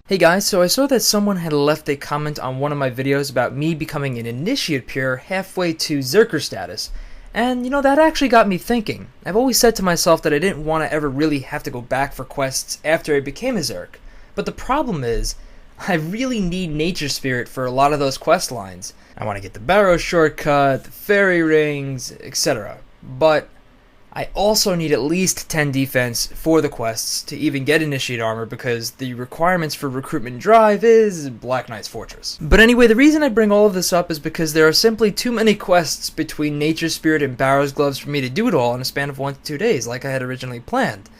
Hey guys, so I saw that someone had left a comment on one of my videos about me becoming an Initiate Peer halfway to Zerker status. And that actually got me thinking. I've always said to myself that I didn't want to ever really have to go back for quests after I became a Zerk. But the problem is, I really need Nature Spirit for a lot of those quest lines. I want to get the Barrow shortcut, the Fairy Rings, etc. But I also need at least 10 defense for the quests to even get Initiate Armor because the requirements for Recruitment Drive is Black Knight's Fortress. But anyway, the reason I bring all of this up is because there are simply too many quests between Nature Spirit and Barrow's Gloves for me to do it all in a span of 1 to 2 days like I had originally planned.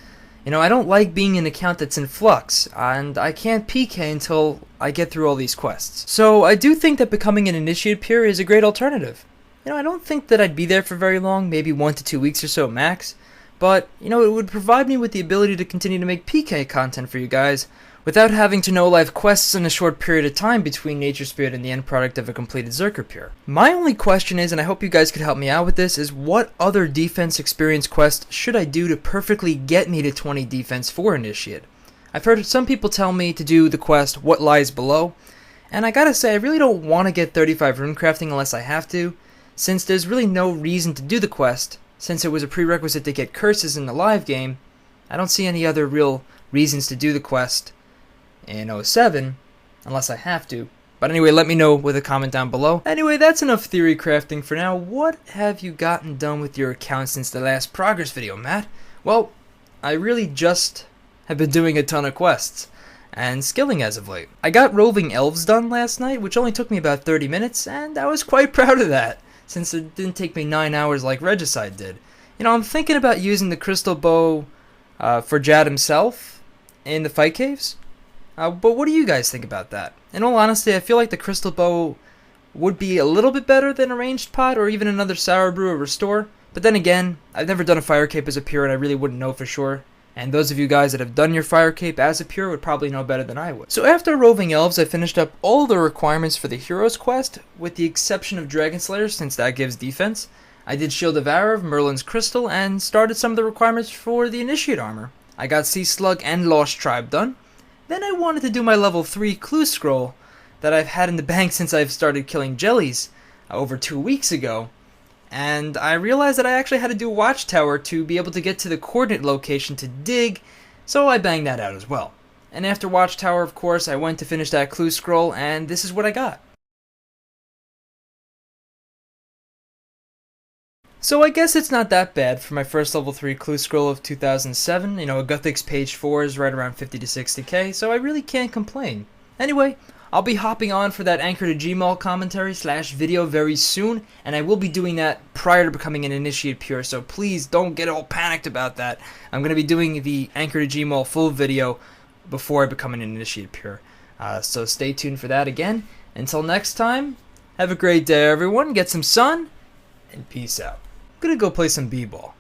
I don't like being an account that's in flux, and I can't PK until I get through all these quests. So I do think that becoming an Initiate Peer is a great alternative. I don't think that I'd be there for very long, maybe 1 to 2 weeks or so max, but, it would provide me with the ability to continue to make PK content for you guys without having to know live quests in a short period of time between Nature Spirit and the end product of a completed Zerker Peer. My only question is, and I hope you guys could help me out with this, is what other defense experience quest should I do to perfectly get me to 20 defense for Initiate? I've heard some people tell me to do the quest What Lies Below, and I gotta say I really don't want to get 35 runecrafting unless I have to, since there's really no reason to do the quest, since it was a prerequisite to get curses in the live game. I don't see any other real reasons to do the quest in 07, unless I have to. But anyway, let me know with a comment down below. Anyway, that's enough theory crafting for now. What have you gotten done with your account since the last progress video, Matt? Well, I really just have been doing a ton of quests and skilling as of late. I got Roving Elves done last night, which only took me about 30 minutes, and I was quite proud of that, since it didn't take me 9 hours like Regicide did. I'm thinking about using the Crystal Bow for Jad himself in the fight caves. But what do you guys think about that? In all honesty, I feel like the Crystal Bow would be a little bit better than a ranged pot or even another Sour Brew or Restore. But then again, I've never done a Fire Cape as a Pure and I really wouldn't know for sure. And those of you guys that have done your Fire Cape as a Pure would probably know better than I would. So after Roving Elves, I finished up all the requirements for the Heroes quest, with the exception of Dragon Slayer, since that gives defense. I did Shield of Arav, Merlin's Crystal, and started some of the requirements for the Initiate Armor. I got Sea Slug and Lost Tribe done. Then I wanted to do my level 3 Clue Scroll that I've had in the bank since I've started killing jellies over 2 weeks ago. And I realized that I actually had to do Watchtower to be able to get to the coordinate location to dig, so I banged that out as well. And after Watchtower, of course, I went to finish that Clue Scroll, and this is what I got. So I guess it's not that bad for my first level 3 Clue Scroll of 2007. A Guthix page 4 is right around 50 to 60k, so I really can't complain. Anyway, I'll be hopping on for that Anchor to Gmall commentary / video very soon, and I will be doing that prior to becoming an Initiate Pure, so please don't get all panicked about that. I'm going to be doing the Anchor to Gmall full video before I become an Initiate Pure. So stay tuned for that again. Until next time, have a great day everyone, get some sun, and peace out. I'm going to go play some b-ball.